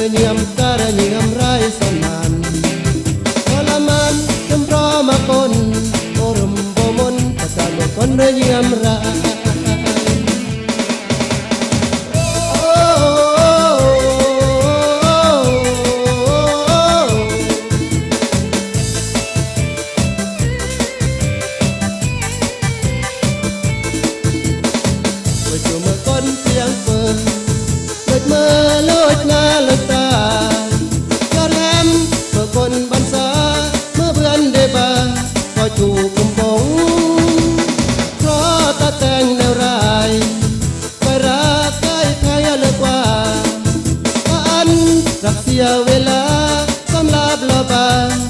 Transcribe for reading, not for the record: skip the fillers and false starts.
เนียมการเนียมไรสมานทรมานจำรอมาคนโอรมโบมนประสานคนเนียมไรเสียงเปิดเลิดเมื่อเลิดหน้าเลิดตายอดแหลมเมื่อคนบรรษาเมื่อเพื่อนได้บาก็จูบกุมบงเพราะตาแต่งแนวรายไปรักใกล้ใครเลิกว่าอันรักเสียเวลาสำหรับเราบา